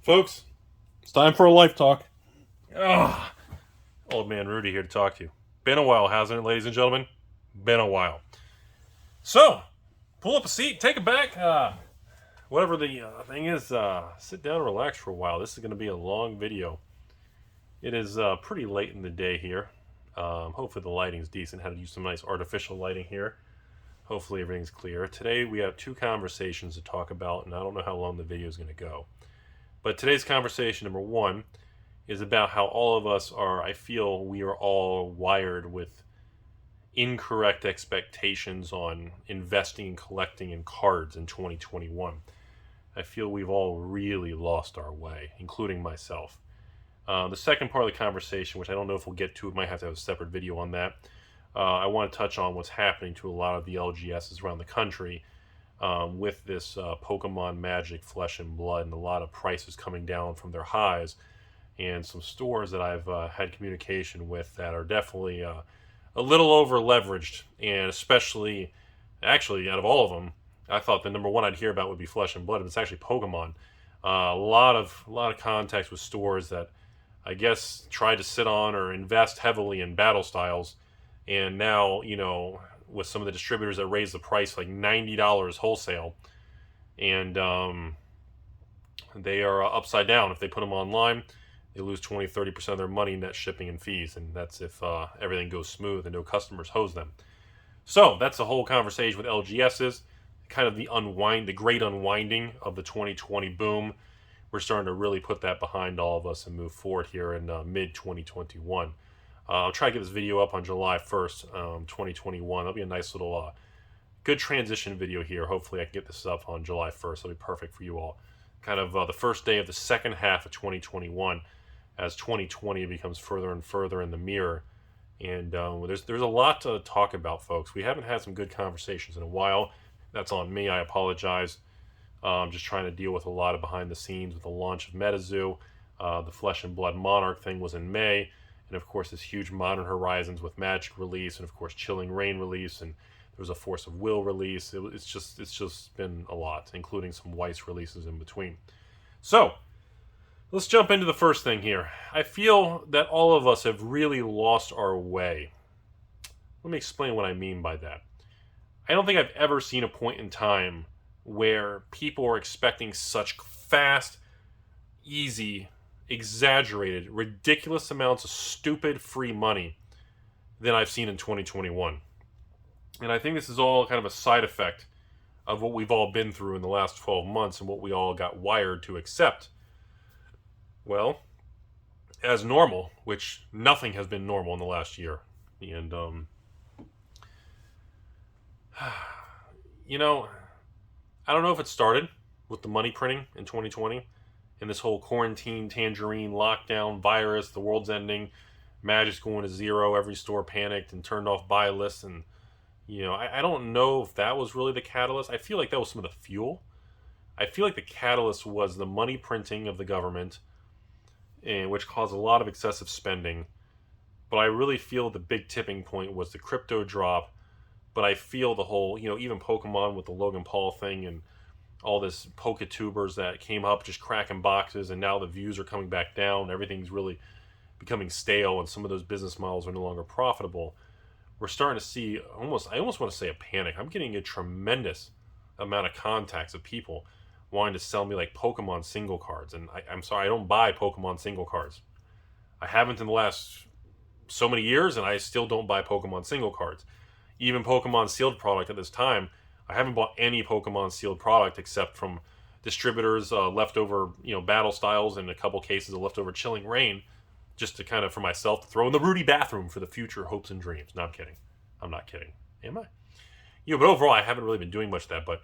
Folks, it's time for a life talk. Old man Rudy here to talk to you. Been a while, hasn't it, ladies and gentlemen? Been a while. So, pull up a seat, take it back. Whatever the thing is, sit down and relax for a while. This is going to be a long video. It is pretty late in the day here. Hopefully the lighting's decent. Had to use some nice artificial lighting here. Hopefully everything's clear. Today we have two conversations to talk about, and I don't know how long the video is going to go. But today's conversation, number one, is about how all of us are, I feel we are all wired with incorrect expectations on investing and collecting in cards in 2021. I feel we've all really lost our way, including myself. The second part of the conversation, which I don't know if we'll get to, we might have to have a separate video on that. I want to touch on what's happening to a lot of the LGSs around the country with this Pokemon Magic Flesh and Blood, and a lot of prices coming down from their highs, and some stores that I've had communication with that are definitely a little over leveraged, and especially, actually, out of all of them, I thought the number one I'd hear about would be Flesh and Blood, but it's actually Pokemon. A lot of contacts with stores that I guess tried to sit on or invest heavily in battle styles, and now, you know, with some of the distributors that raised the price like $90 wholesale, and they are upside down. If they put them online, they lose 20-30% of their money net shipping and fees, and that's if everything goes smooth and no customers hose them. So that's the whole conversation with LGSs, kind of the great unwinding of the 2020 boom. We're starting to really put that behind all of us and move forward here in mid-2021. I'll try to get this video up on July 1st, 2021. That'll be a nice little good transition video here. Hopefully I can get this up on July 1st. It'll be perfect for you all. Kind of the first day of the second half of 2021 as 2020 becomes further and further in the mirror. And there's a lot to talk about, folks. We haven't had some good conversations in a while. That's on me. I apologize. I'm just trying to deal with a lot of behind the scenes with the launch of MetaZoo. The Flesh and Blood Monarch thing was in May. And of course, this huge Modern Horizons with Magic release, and of course, Chilling Reign release, and there was a Force of Will release. It's just been a lot, including some Weiss releases in between. So, let's jump into the first thing here. I feel that all of us have really lost our way. Let me explain what I mean by that. I don't think I've ever seen a point in time where people are expecting such fast, easy, exaggerated, ridiculous amounts of stupid free money than I've seen in 2021. And I think this is all kind of a side effect of what we've all been through in the last 12 months and what we all got wired to accept, well, as normal, which nothing has been normal in the last year. And, you know, I don't know if it started with the money printing in 2020, and this whole quarantine, tangerine, lockdown, virus, the world's ending, Magic's going to zero, every store panicked and turned off buy lists, and, you know, I don't know if that was really the catalyst. I feel like that was some of the fuel. I feel like the catalyst was the money printing of the government, which caused a lot of excessive spending. But I really feel the big tipping point was the crypto drop. But I feel the whole, you know, even Pokemon with the Logan Paul thing and all this Poketubers that came up just cracking boxes, and now the views are coming back down. Everything's really becoming stale, and some of those business models are no longer profitable. We're starting to see I almost want to say a panic. I'm getting a tremendous amount of contacts of people wanting to sell me like Pokemon single cards. And I'm sorry, I don't buy Pokemon single cards. I haven't in the last so many years, and I still don't buy Pokemon single cards. Even Pokemon sealed product at this time, I haven't bought any Pokemon sealed product except from distributors, leftover, you know, battle styles, and a couple cases of leftover Chilling Reign, just to kind of, for myself, to throw in the Rudy bathroom for the future hopes and dreams. No, I'm kidding. I'm not kidding. Am I? You know, but overall, I haven't really been doing much of that. But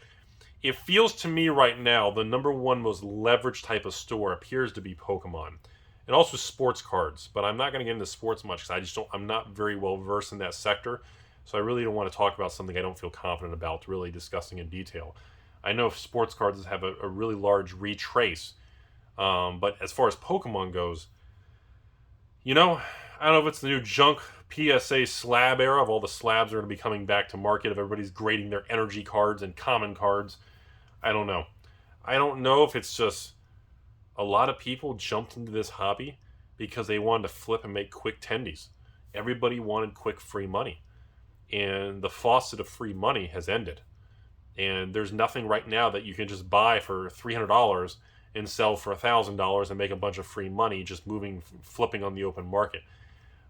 it feels to me right now, the number one most leveraged type of store appears to be Pokemon. And also sports cards. But I'm not going to get into sports much because I'm not very well versed in that sector. So I really don't want to talk about something I don't feel confident about really discussing in detail. I know sports cards have a really large retrace. But as far as Pokemon goes, you know, I don't know if it's the new junk PSA slab era of all the slabs are going to be coming back to market, if everybody's grading their energy cards and common cards. I don't know. I don't know if it's just a lot of people jumped into this hobby because they wanted to flip and make quick tendies. Everybody wanted quick free money. And the faucet of free money has ended. And there's nothing right now that you can just buy for $300 and sell for $1,000 and make a bunch of free money just flipping on the open market.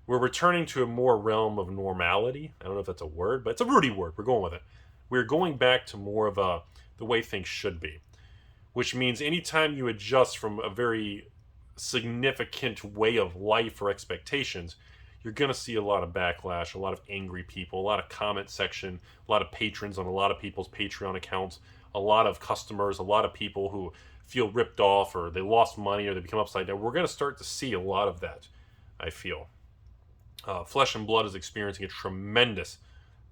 We're returning to a more realm of normality. I don't know if that's a word, but it's a Rudy word. We're going with it. We're going back to more of the way things should be, which means anytime you adjust from a very significant way of life or expectations, you're going to see a lot of backlash, a lot of angry people, a lot of comment section, a lot of patrons on a lot of people's Patreon accounts, a lot of customers, a lot of people who feel ripped off or they lost money or they become upside down. We're going to start to see a lot of that, I feel. Flesh and Blood is experiencing a tremendous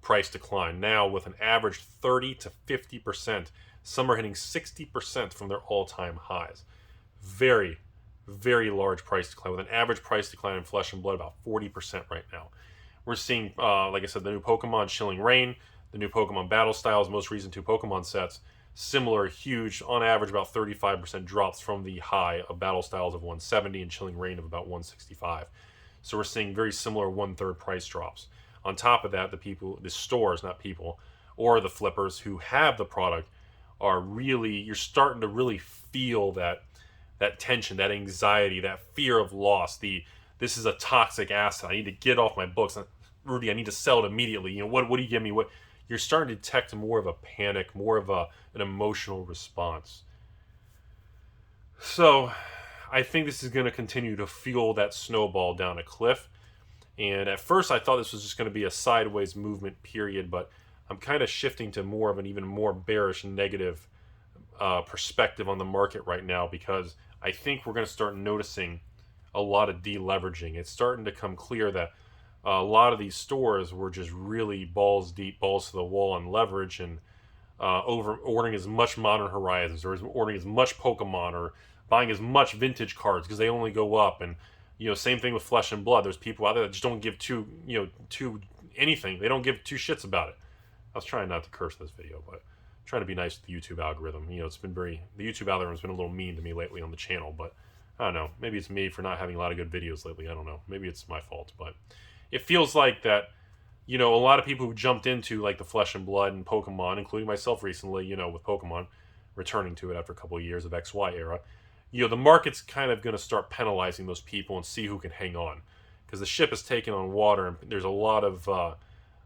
price decline now with an average 30 to 50%. Some are hitting 60% from their all-time highs. Very, very large price decline with an average price decline in Flesh and Blood about 40% right now. We're seeing, like I said, the new Pokemon Chilling Reign, the new Pokemon Battle Styles, most recent 2 Pokemon sets, similar, huge, on average about 35% drops from the high of Battle Styles of 170 and Chilling Reign of about 165. So we're seeing very similar 1/3 price drops. On top of that, the stores, not people, or the flippers who have the product are really, you're starting to really feel that tension, that anxiety, that fear of loss. This is a toxic asset. I need to get off my books. Rudy, I need to sell it immediately. What do you give me? What you're starting to detect more of a panic, more of an emotional response. So I think this is going to continue to fuel that snowball down a cliff. And at first I thought this was just going to be a sideways movement period, but I'm kind of shifting to more of an even more bearish negative perspective on the market right now, because I think we're going to start noticing a lot of deleveraging. It's starting to come clear that a lot of these stores were just really balls deep, balls to the wall on leverage, and ordering as much Modern Horizons or ordering as much Pokemon or buying as much vintage cards because they only go up. And same thing with Flesh and Blood. There's people out there that just don't give two anything. They don't give 2 shits about it. I was trying not to curse this video, but I'm trying to be nice to the YouTube algorithm. The YouTube algorithm's been a little mean to me lately on the channel, but I don't know. Maybe it's me for not having a lot of good videos lately. I don't know. Maybe it's my fault, but it feels like that, a lot of people who jumped into like the Flesh and Blood and Pokemon, including myself recently, with Pokemon, returning to it after a couple of years of XY era, the market's kind of going to start penalizing those people and see who can hang on, because the ship is taking on water and there's a lot of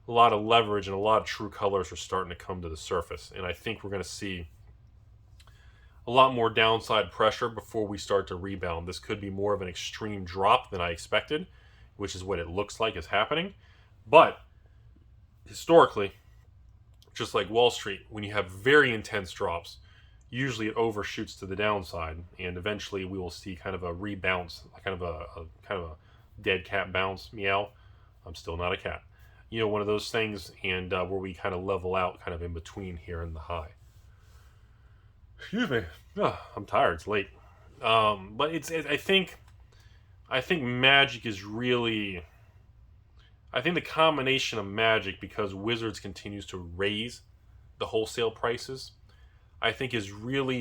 leverage and a lot of true colors are starting to come to the surface. And I think we're going to see a lot more downside pressure before we start to rebound. This could be more of an extreme drop than I expected, which is what it looks like is happening. But historically, just like Wall Street, when you have very intense drops, usually it overshoots to the downside, and eventually we will see kind of a rebounce, kind of a dead cat bounce, meow. I'm still not a cat. One of those things, and where we kind of level out kind of in between here in the high. Excuse me. Oh, I'm tired. It's late. But I think Magic is really... I think the combination of Magic, because Wizards continues to raise the wholesale prices, I think is really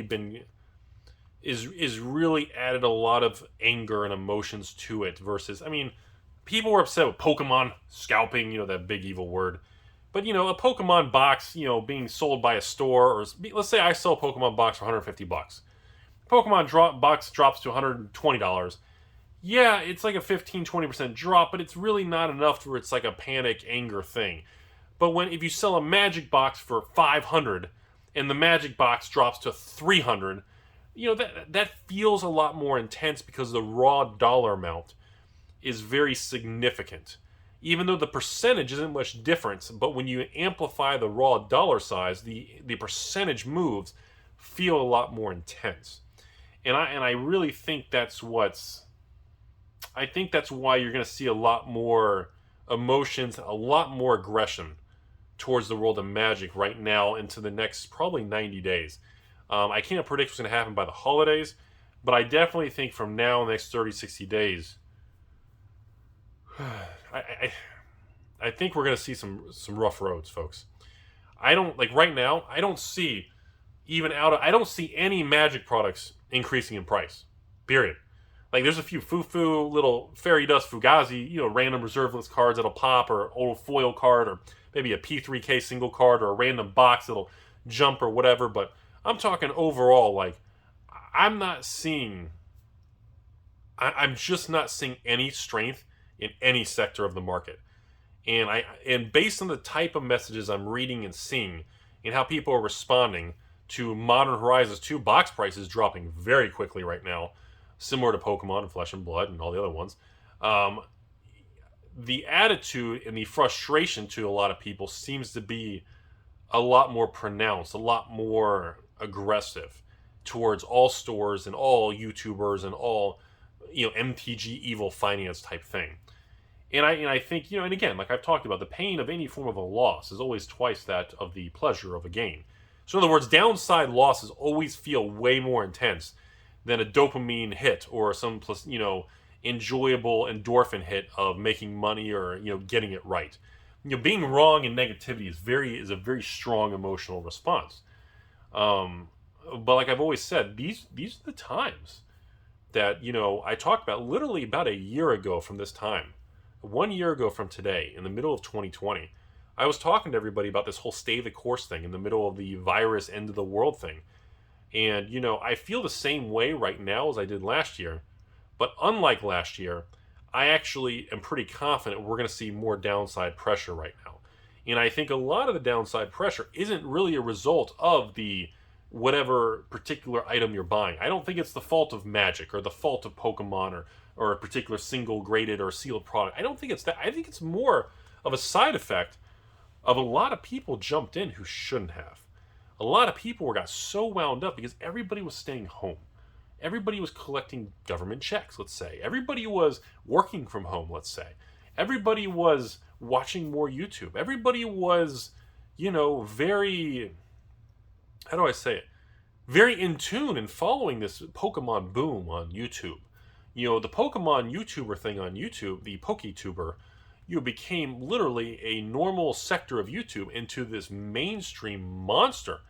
added a lot of anger and emotions to it versus, people were upset with Pokemon scalping, that big evil word. But, a Pokemon box, being sold by a store, or let's say I sell a Pokemon box for $150. Pokemon box drops to $120. Yeah, it's like a 15-20% drop, but it's really not enough where it's like a panic anger thing. But if you sell a Magic box for $500 and the Magic box drops to $300, that feels a lot more intense because the raw dollar amount is very significant. Even though the percentage isn't much difference, but when you amplify the raw dollar size, the percentage moves feel a lot more intense. And I really think that's why you're going to see a lot more emotions, a lot more aggression towards the world of Magic right now into the next probably 90 days. I can't predict what's going to happen by the holidays, but I definitely think from now in the next 30, 60 days, I think we're going to see some rough roads, folks. Right now, I don't see any Magic products increasing in price. Period. Like, there's a few foo-foo little fairy dust fugazi, random reserve list cards that'll pop, or old foil card, or maybe a P3K single card, or a random box that'll jump or whatever. But I'm talking overall, like, I'm just not seeing any strength in any sector of the market. And based on the type of messages I'm reading and seeing, and how people are responding to Modern Horizons 2 box prices dropping very quickly right now, similar to Pokemon and Flesh and Blood and all the other ones, the attitude and the frustration to a lot of people seems to be a lot more pronounced, a lot more aggressive towards all stores and all YouTubers and all, MTG evil finance type thing. And I think, and again, like I've talked about, the pain of any form of a loss is always twice that of the pleasure of a gain. So in other words, downside losses always feel way more intense than a dopamine hit or some, enjoyable endorphin hit of making money or, getting it right. Being wrong in negativity is a very strong emotional response. But like I've always said, these are the times that, I talked about literally about a year ago from this time. 1 year ago from today, in the middle of 2020, I was talking to everybody about this whole stay the course thing in the middle of the virus end of the world thing. And, I feel the same way right now as I did last year. But unlike last year, I actually am pretty confident we're going to see more downside pressure right now. And I think a lot of the downside pressure isn't really a result of the whatever particular item you're buying. I don't think it's the fault of Magic or the fault of Pokemon or a particular single graded or sealed product. I don't think it's that. I think it's more of a side effect of a lot of people jumped in who shouldn't have. A lot of people got so wound up because everybody was staying home. Everybody was collecting government checks, let's say. Everybody was working from home, let's say. Everybody was watching more YouTube. Everybody was, very, how do I say it? Very in tune and following this Pokemon boom on YouTube. The Pokemon YouTuber thing on YouTube, the PokeTuber, became literally a normal sector of YouTube into this mainstream monster.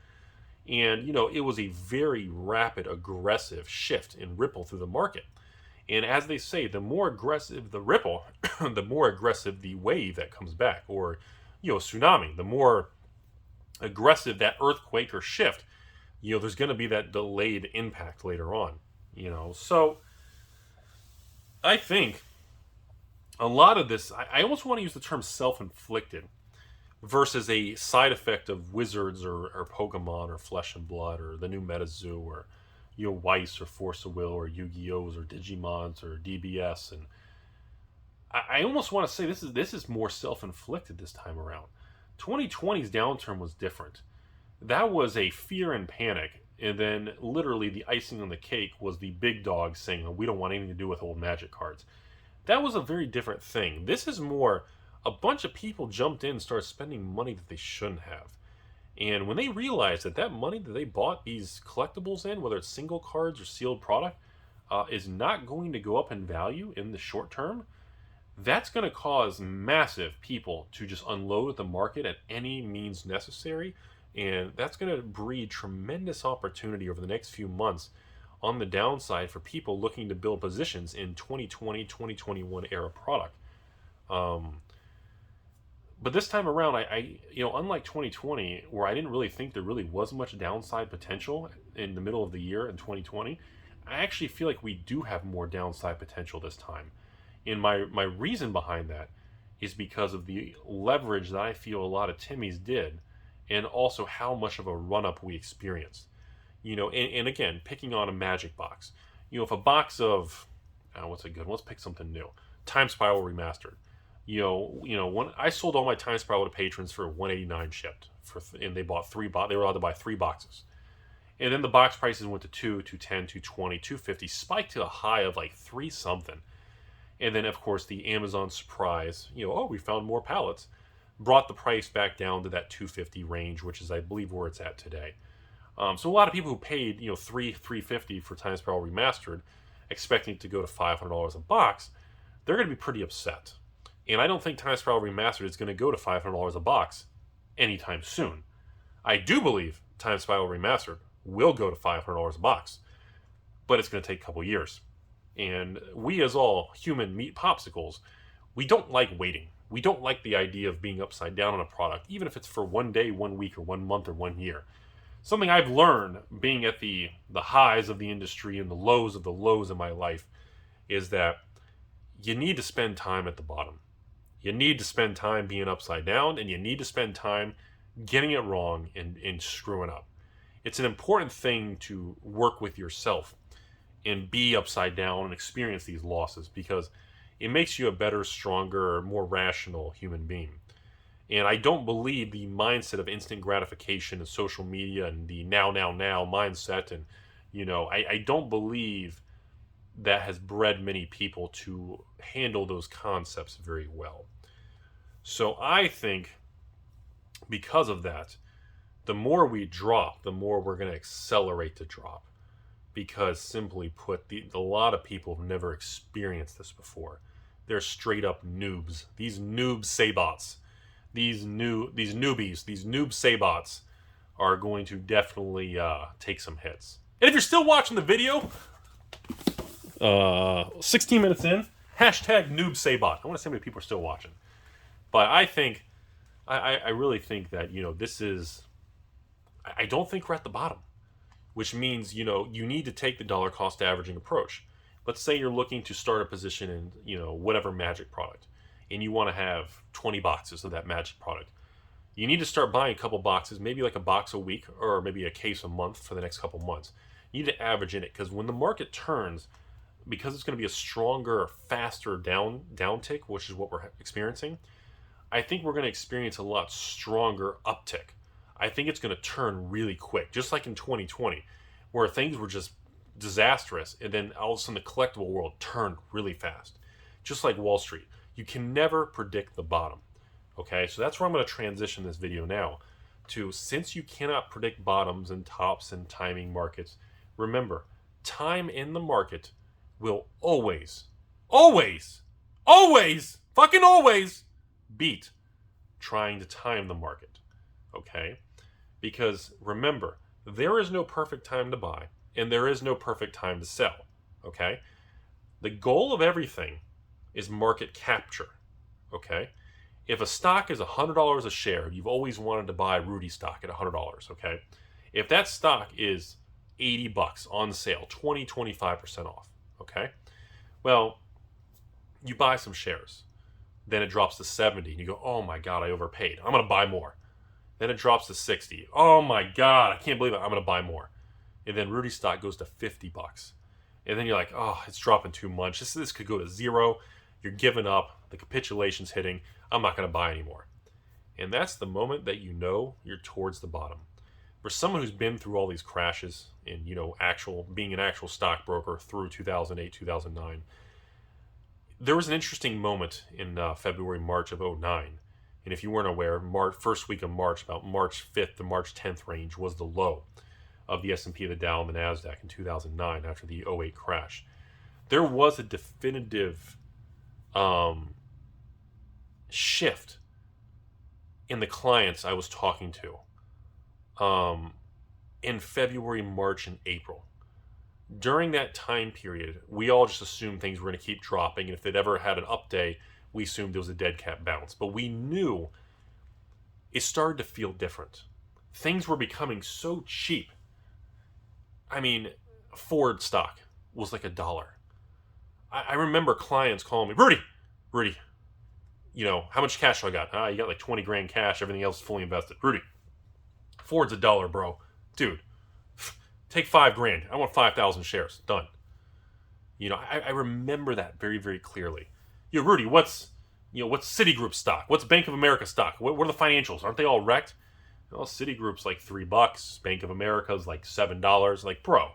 And, it was a very rapid, aggressive shift and ripple through the market. And as they say, the more aggressive the ripple, the more aggressive the wave that comes back. Or, tsunami. The more aggressive that earthquake or shift, there's going to be that delayed impact later on. So I think a lot of this, I almost want to use the term self-inflicted versus a side effect of Wizards or Pokemon or Flesh and Blood or the new MetaZoo or Weiss or Force of Will or Yu-Gi-Ohs or Digimons or DBS. And I almost want to say this is more self-inflicted this time around. 2020's downturn was different. That was a fear and panic, and then literally the icing on the cake was the big dog saying, we don't want anything to do with old Magic cards. That was a very different thing. This is more a bunch of people jumped in and started spending money that they shouldn't have. And when they realized that money that they bought these collectibles in, whether it's single cards or sealed product, is not going to go up in value in the short term, that's going to cause massive people to just unload the market at any means necessary. And that's going to breed tremendous opportunity over the next few months on the downside for people looking to build positions in 2020, 2021 era product. But this time around, I unlike 2020, where I didn't really think there really was much downside potential in the middle of the year in 2020, I actually feel like we do have more downside potential this time. And my reason behind that is because of the leverage that I feel a lot of Timmys did, and also how much of a run-up we experienced. And again, picking on a Magic box. If a box of, what's a good one? Let's pick something new. Time Spiral Remastered. When I sold all my Time Spiral to patrons for $189 shipped, and they bought they were allowed to buy 3 boxes. And then the box prices went to $2, $210, $220, $250, spiked to a high of like 3 something. And then, of course, the Amazon surprise, we found more pallets, brought the price back down to that $250 range, which is, I believe, where it's at today. So a lot of people who paid, $350 for Time Spiral Remastered, expecting it to go to $500 a box, they're going to be pretty upset. And I don't think Time Spiral Remastered is going to go to $500 a box anytime soon. I do believe Time Spiral Remastered will go to $500 a box. but it's going to take a couple years. And we, as all human meat popsicles, we don't like waiting. We don't like the idea of being upside down on a product, even if it's for 1 day, 1 week, or 1 month, or 1 year. Something I've learned being at the highs of the industry and the lows of the lows in my life is that you need to spend time at the bottom. You need to spend time being upside down, and you need to spend time getting it wrong and screwing up. It's an important thing to work with yourself and be upside down and experience these losses, because it makes you a better, stronger, more rational human being. And I don't believe the mindset of instant gratification and social media and the now mindset, and I don't believe that has bred many people to handle those concepts very well. So I think because of that, the more we drop, the more we're going to accelerate the drop. Because simply put, a lot of people have never experienced this before. They're straight up noobs. These noob sabots, these newbies, these noob sabots are going to definitely take some hits. And if you're still watching the video, 16 minutes in, hashtag noob sabot. I want to see how many people are still watching. But I think, I really think that, this is, I don't think we're at the bottom. Which means, you need to take the dollar cost averaging approach. Let's say you're looking to start a position in, whatever magic product, and you want to have 20 boxes of that magic product. You need to start buying a couple boxes, maybe like a box a week, or maybe a case a month for the next couple months. You need to average in it, because when the market turns, because it's going to be a stronger, faster downtick, which is what we're experiencing, I think we're going to experience a lot stronger uptick. I think it's going to turn really quick, just like in 2020, where things were just disastrous, and then all of a sudden the collectible world turned really fast. Just like Wall Street. You can never predict the bottom. Okay, so that's where I'm going to transition this video now to, since you cannot predict bottoms and tops and timing markets, remember, time in the market will always fucking always beat trying to time the market. Okay? Because remember, there is no perfect time to buy, and there is no perfect time to sell. Okay? The goal of everything is market capture. Okay? If a stock is $100 a share, you've always wanted to buy Rudy stock at $100. Okay? If that stock is $80 on sale, 25% off. Okay? Well, you buy some shares. Then it drops to 70, and you go, oh my God, I overpaid. I'm going to buy more. Then it drops to 60. Oh my God, I can't believe it. I'm going to buy more. And then Rudy stock goes to $50. And then you're like, oh, it's dropping too much. This could go to zero. You're giving up. The capitulation's hitting. I'm not going to buy anymore. And that's the moment that you know you're towards the bottom. For someone who's been through all these crashes and, being an actual stockbroker through 2008, 2009, there was an interesting moment in February, March of 2009. And if you weren't aware, first week of March, about March 5th to March 10th range, was the low of the S&P, the Dow, and the NASDAQ in 2009 after the 2008 crash. There was a definitive shift in the clients I was talking to in February, March, and April. During that time period, we all just assumed things were going to keep dropping, and if it ever had an up day, we assumed it was a dead cat bounce. But we knew it started to feel different. Things were becoming so cheap. I mean, Ford stock was like $1. I remember clients calling me, Rudy, how much cash do I got? You got like 20 grand cash, everything else is fully invested. Rudy, Ford's $1, bro. Dude, take 5 grand. I want 5,000 shares. Done. I remember that very, very clearly. Rudy, what's Citigroup stock? What's Bank of America stock? What are the financials? Aren't they all wrecked? Well, Citigroup's like $3. Bank of America's like $7. Like, bro,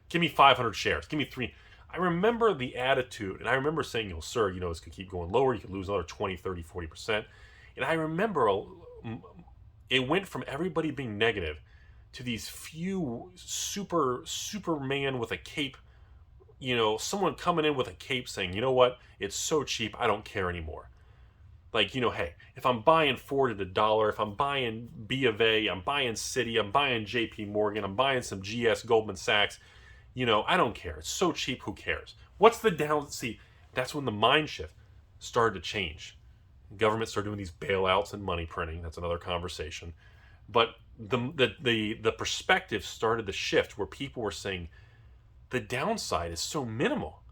give me 500 shares. Give me 3. I remember the attitude, and I remember saying, sir, this could keep going lower. You could lose another 20, 30, 40%. And I remember it went from everybody being negative to these few Superman with a cape, someone coming in with a cape saying, you know what, it's so cheap, I don't care anymore. Like, hey, if I'm buying Ford at $1, if I'm buying B of A, I'm buying Citi, I'm buying JP Morgan, I'm buying some GS, Goldman Sachs, I don't care. It's so cheap. Who cares? What's the down? See, that's when the mind shift started to change. The government started doing these bailouts and money printing. That's another conversation. But the perspective started to shift where people were saying the downside is so minimal.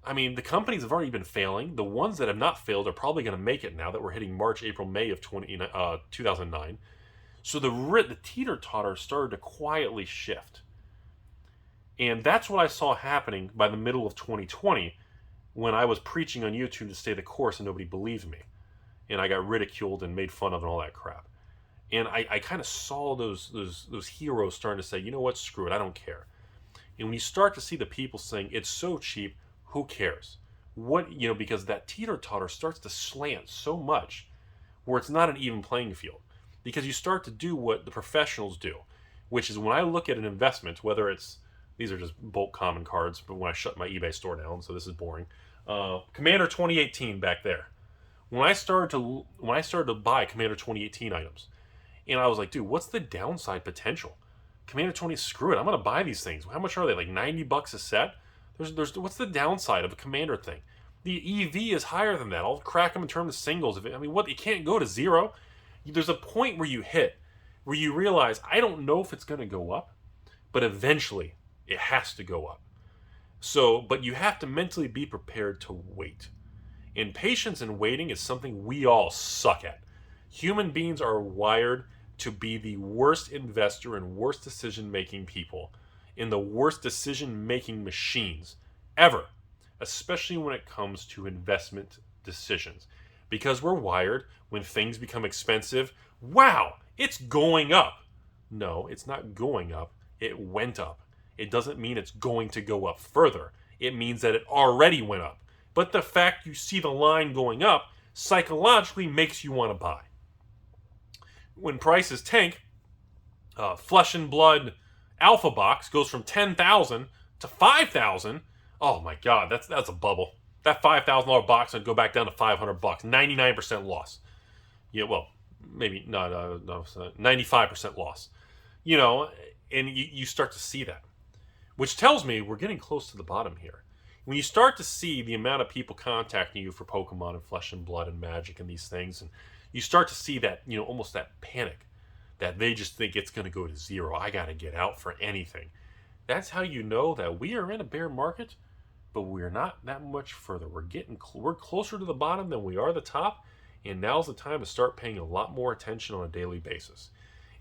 I mean, the companies have already been failing. The ones that have not failed are probably going to make it now that we're hitting March, April, May of 2009. So the teeter-totter started to quietly shift. And that's what I saw happening by the middle of 2020 when I was preaching on YouTube to stay the course and nobody believed me. And I got ridiculed and made fun of and all that crap. And I kind of saw those heroes starting to say, you know what, screw it, I don't care. And when you start to see the people saying, it's so cheap, who cares? Because that teeter-totter starts to slant so much where it's not an even playing field. Because you start to do what the professionals do, which is when I look at an investment, whether it's, these are just bulk common cards, but when I shut my eBay store down, so this is boring. Commander 2018 back there. When I started to buy Commander 2018 items, and I was like, dude, what's the downside potential? Commander 20, screw it, I'm going to buy these things. How much are they, like $90 a set? There's what's the downside of a Commander thing? The EV is higher than that. I'll crack them in terms of singles. You can't go to zero. There's a point where you hit, where you realize, I don't know if it's going to go up, but eventually it has to go up. But you have to mentally be prepared to wait. And patience and waiting is something we all suck at. Human beings are wired to be the worst investor and worst decision-making people in the worst decision-making machines ever, especially when it comes to investment decisions. Because we're wired, when things become expensive, wow, it's going up. No, it's not going up. It went up. It doesn't mean it's going to go up further. It means that it already went up. But the fact you see the line going up psychologically makes you want to buy. When prices tank, Flesh and Blood Alpha box goes from 10,000 to 5,000. Oh my God, that's a bubble. That $5,000 box would go back down to $500, 99% loss. Yeah, well, maybe no, 95% loss. And you start to see that, which tells me we're getting close to the bottom here. When you start to see the amount of people contacting you for Pokemon and Flesh and Blood and Magic and these things, and you start to see that, almost that panic that they just think it's going to go to zero. I got to get out for anything. That's how you know that we are in a bear market, but we're not that much further. We're closer to the bottom than we are the top, and now's the time to start paying a lot more attention on a daily basis.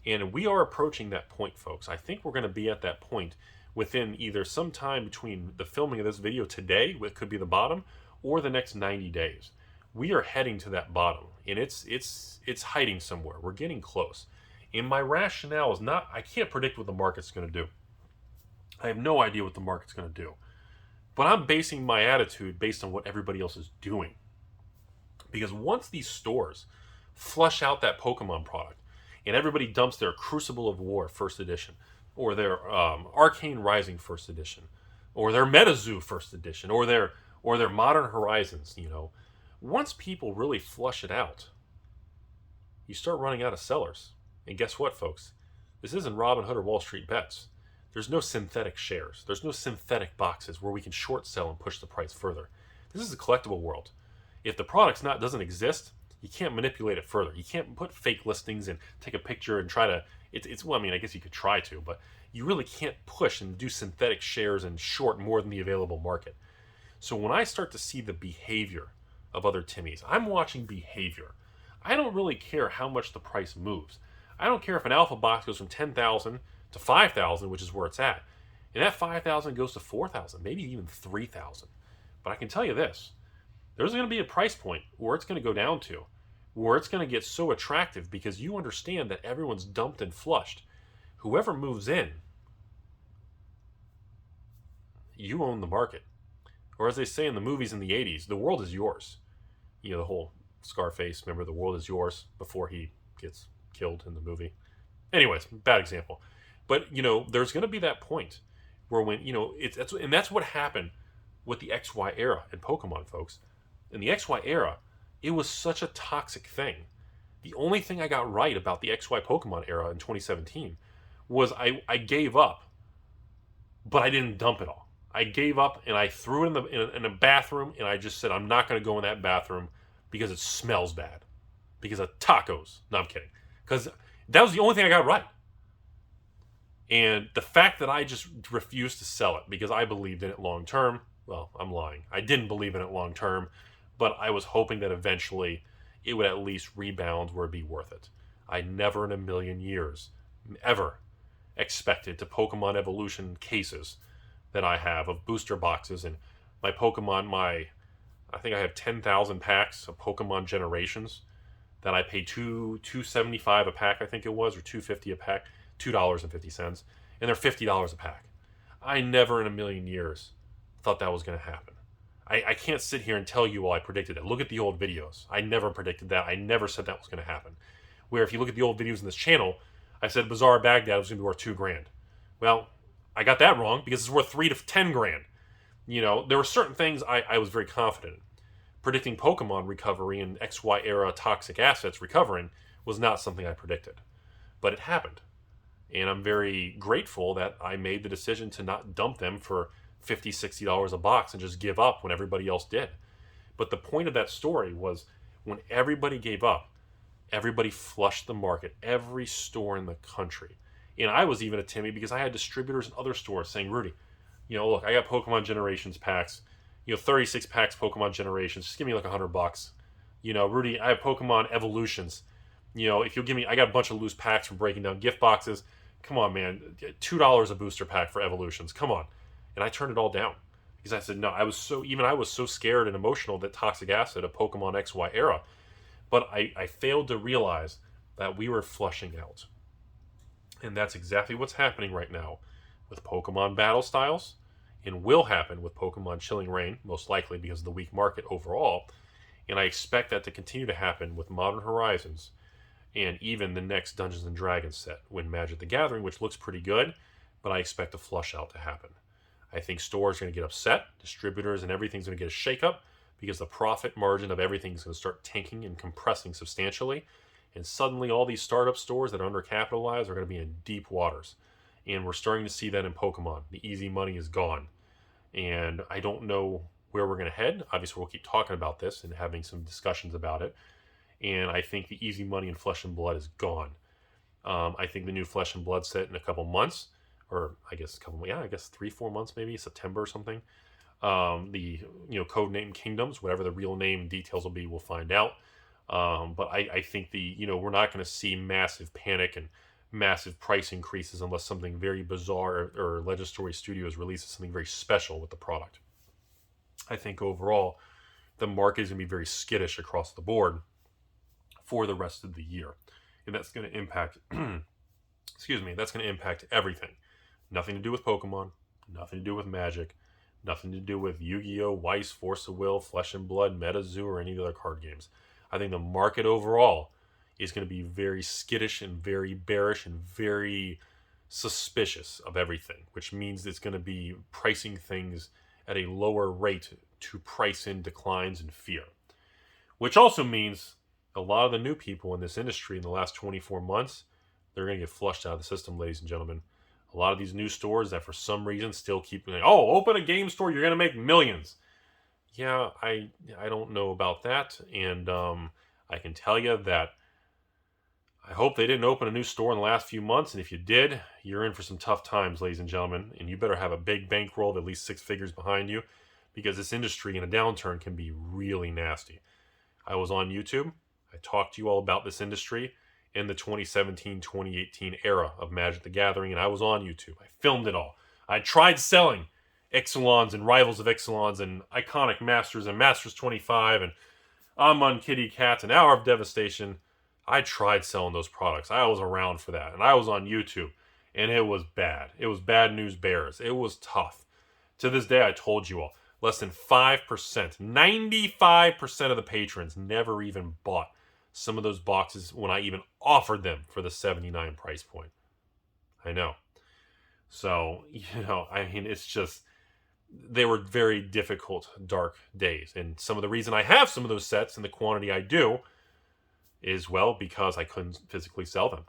And we are approaching that point, folks. I think we're going to be at that point within either some time between the filming of this video today, which could be the bottom, or the next 90 days. We are heading to that bottom, and it's hiding somewhere. We're getting close. And my rationale is not, I can't predict what the market's going to do. I have no idea what the market's going to do. But I'm basing my attitude based on what everybody else is doing. Because once these stores flush out that Pokemon product, and everybody dumps their Crucible of War first edition, or their Arcane Rising first edition, or their MetaZoo first edition, or their Modern Horizons, once people really flush it out, you start running out of sellers. And guess what, folks? This isn't Robinhood or Wall Street Bets. There's no synthetic shares. There's no synthetic boxes where we can short sell and push the price further. This is a collectible world. If the product doesn't exist, you can't manipulate it further. You can't put fake listings and take a picture and try to... I guess you could try to, but you really can't push and do synthetic shares and short more than the available market. So when I start to see the behavior of other Timmies, I'm watching behavior. I don't really care how much the price moves. I don't care if an alpha box goes from 10,000 to 5,000, which is where it's at. And that 5,000 goes to 4,000, maybe even 3,000. But I can tell you this, there's going to be a price point where it's going to go down to, where it's going to get so attractive because you understand that everyone's dumped and flushed. Whoever moves in, you own the market. Or as they say in the movies in the 80s, the world is yours. The whole Scarface, remember, the world is yours, before he gets killed in the movie. Anyways, bad example. But, there's going to be that point where when, that's what happened with the XY era in Pokemon, folks. In the XY era, it was such a toxic thing. The only thing I got right about the XY Pokemon era in 2017 was I gave up but I didn't dump it all. I gave up and I threw it in a bathroom, and I just said, I'm not going to go in that bathroom because it smells bad. Because of tacos. No, I'm kidding. Because that was the only thing I got right. And the fact that I just refused to sell it because I believed in it long term, well, I'm lying. I didn't believe in it long term, but I was hoping that eventually it would at least rebound where it'd be worth it. I never in a million years, ever, expected to Pokemon Evolution cases that I have of booster boxes and my Pokemon, I think I have 10,000 packs of Pokemon Generations that I paid $2.75 a pack, I think it was, or $2.50 a pack, $2.50, and they're $50 a pack. I never in a million years thought that was going to happen. I can't sit here and tell you all I predicted it. Look at the old videos. I never predicted that. I never said that was going to happen. Where if you look at the old videos in this channel, I said Bazaar Baghdad was going to be worth $2,000. Well, I got that wrong because it's worth $3 to $10,000. You know, there were certain things I was very confident in. Predicting Pokemon recovery and XY era toxic assets recovering was not something I predicted. But it happened. And I'm very grateful that I made the decision to not dump them for $50, $60 a box and just give up when everybody else did. But the point of that story was when everybody gave up, everybody flushed the market, every store in the country. And I was even a Timmy because I had distributors in other stores saying, Rudy, you know, look, I got Pokemon Generations packs, 36 packs Pokemon Generations, just give me like $100. You know, Rudy, I have Pokemon Evolutions. If you'll give me, I got a bunch of loose packs from breaking down gift boxes. Come on, man, $2 a booster pack for Evolutions. Come on. And I turned it all down because I said, no, I was so scared and emotional that toxic acid of Pokemon XY era. But I failed to realize that we were flushing out. And that's exactly what's happening right now with Pokemon Battle Styles, and will happen with Pokemon Chilling Reign, most likely because of the weak market overall. And I expect that to continue to happen with Modern Horizons and even the next Dungeons & Dragons set, when Magic the Gathering, which looks pretty good, but I expect a flush out to happen. I think stores are going to get upset, distributors and everything's going to get a shakeup, because the profit margin of everything is going to start tanking and compressing substantially. And suddenly all these startup stores that are undercapitalized are going to be in deep waters. And we're starting to see that in Pokemon. The easy money is gone. And I don't know where we're going to head. Obviously, we'll keep talking about this and having some discussions about it. And I think the easy money in Flesh and Blood is gone. I think the new Flesh and Blood set in a couple months, or I guess 3-4 months maybe, September or something. The codename Kingdoms, whatever the real name and details will be, we'll find out. But I think we're not going to see massive panic and massive price increases unless something very bizarre or Legendary Studios releases something very special with the product. I think overall the market is going to be very skittish across the board for the rest of the year, and that's going to impact that's going to impact everything. Nothing to do with Pokemon, nothing to do with Magic, nothing to do with Yu-Gi-Oh!, Weiss, Force of Will, Flesh and Blood, MetaZoo, or any of the other card games. I think the market overall is going to be very skittish and very bearish and very suspicious of everything, which means it's going to be pricing things at a lower rate to price in declines and fear. Which also means a lot of the new people in this industry in the last 24 months, they're going to get flushed out of the system, ladies and gentlemen. A lot of these new stores that for some reason still keep going, open a game store, you're going to make millions. Yeah, I don't know about that. And I can tell you that I hope they didn't open a new store in the last few months. And if you did, you're in for some tough times, ladies and gentlemen. And you better have a big bankroll of at least 6 figures behind you, because this industry in a downturn can be really nasty. I was on YouTube. I talked to you all about this industry in the 2017-2018 era of Magic the Gathering, and I was on YouTube. I filmed it all. I tried selling Ixalons and Rivals of Ixalons and Iconic Masters and Masters 25 and Amon Kitty Cats and Hour of Devastation. I tried selling those products. I was around for that, and I was on YouTube, and it was bad. It was bad news bears. It was tough. To this day, I told you all, less than 5%, 95% of the patrons never even bought some of those boxes when I even offered them for the $79 price point. I know. So, it's just, they were very difficult, dark days. And some of the reason I have some of those sets in the quantity I do is, well, because I couldn't physically sell them.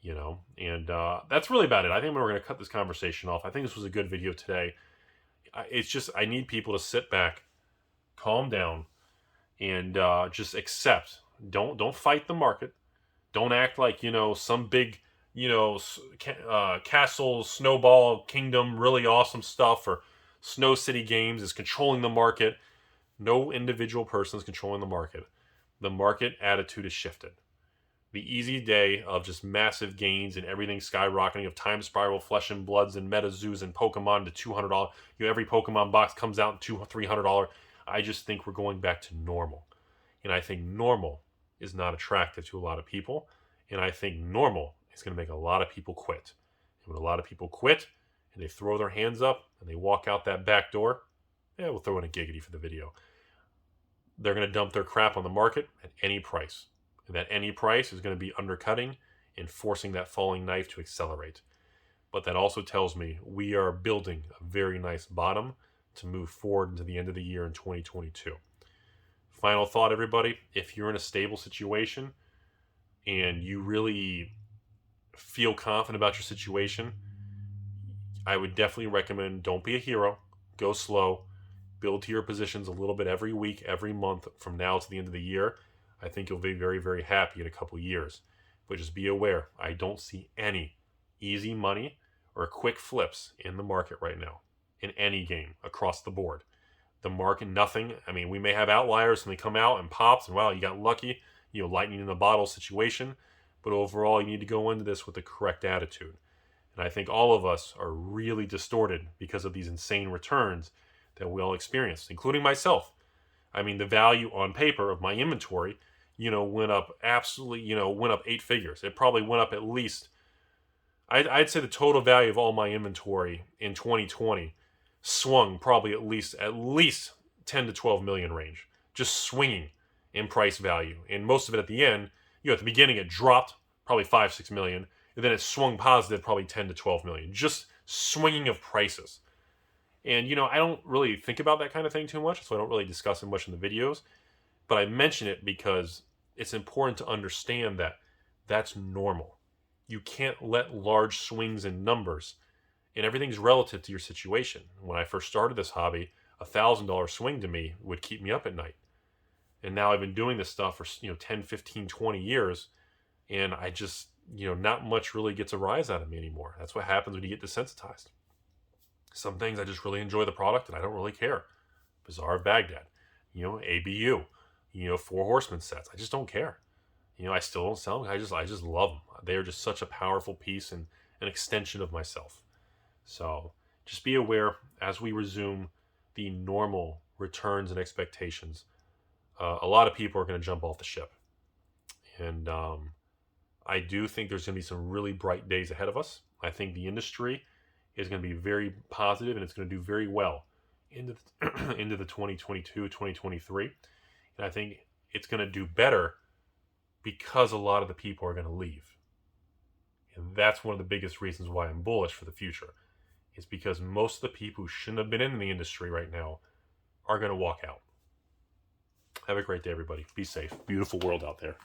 you know. And that's really about it. I think we're going to cut this conversation off. I think this was a good video today. It's just, I need people to sit back, calm down, and just accept. Don't fight the market. Don't act like, you know, some big, you know, castle, snowball, kingdom, really awesome stuff, or Snow City Games is controlling the market. No individual person is controlling the market. The market attitude is shifted. The easy day of just massive gains and everything skyrocketing, of Time Spiral, Flesh and Bloods, and Meta Zoos and Pokemon to $200. You know, every Pokemon box comes out in $200-$300. I just think we're going back to normal. And I think normal is not attractive to a lot of people. And I think normal is going to make a lot of people quit. And when a lot of people quit and they throw their hands up and they walk out that back door, yeah, we'll throw in a giggity for the video. They're going to dump their crap on the market at any price. And that any price is going to be undercutting and forcing that falling knife to accelerate. But that also tells me we are building a very nice bottom to move forward into the end of the year in 2022. Final thought, everybody. If you're in a stable situation and you really feel confident about your situation, I would definitely recommend don't be a hero. Go slow. Build to your positions a little bit every week, every month from now to the end of the year. I think you'll be very, very happy in a couple years. But just be aware, I don't see any easy money or quick flips in the market right now in any game across the board. The market, nothing. I mean, we may have outliers and they come out and pops and wow, you got lucky, you know, lightning in the bottle situation. But overall, you need to go into this with the correct attitude. And I think all of us are really distorted because of these insane returns that we all experienced, including myself. I mean, the value on paper of my inventory, you know, went up absolutely, you know, went up 8 figures. It probably went up at least, I'd say the total value of all my inventory in 2020 swung probably at least 10 to 12 million range, just swinging in price value. And most of it at the end, you know, at the beginning it dropped probably 5-6 million, and then it swung positive probably 10 to 12 million, just swinging of prices. And, you know, I don't really think about that kind of thing too much, so I don't really discuss it much in the videos. But I mention it because it's important to understand that that's normal. You can't let large swings in numbers, and everything's relative to your situation. When I first started this hobby, $1,000 swing to me would keep me up at night. And now I've been doing this stuff for, you know, 10, 15, 20 years, and I just, you know, not much really gets a rise out of me anymore. That's what happens when you get desensitized. Some things I just really enjoy the product and I don't really care. Bazaar of Baghdad, you know, ABU, you know, 4 Horsemen sets. I just don't care. You know, I still don't sell them. I just love them. They are just such a powerful piece and an extension of myself. So just be aware as we resume the normal returns and expectations. A lot of people are going to jump off the ship. And I do think there's going to be some really bright days ahead of us. I think the industry is going to be very positive and it's going to do very well into the 2022, 2023. And I think it's going to do better because a lot of the people are going to leave. And that's one of the biggest reasons why I'm bullish for the future. Is because most of the people who shouldn't have been in the industry right now are going to walk out. Have a great day, everybody. Be safe. Beautiful world out there.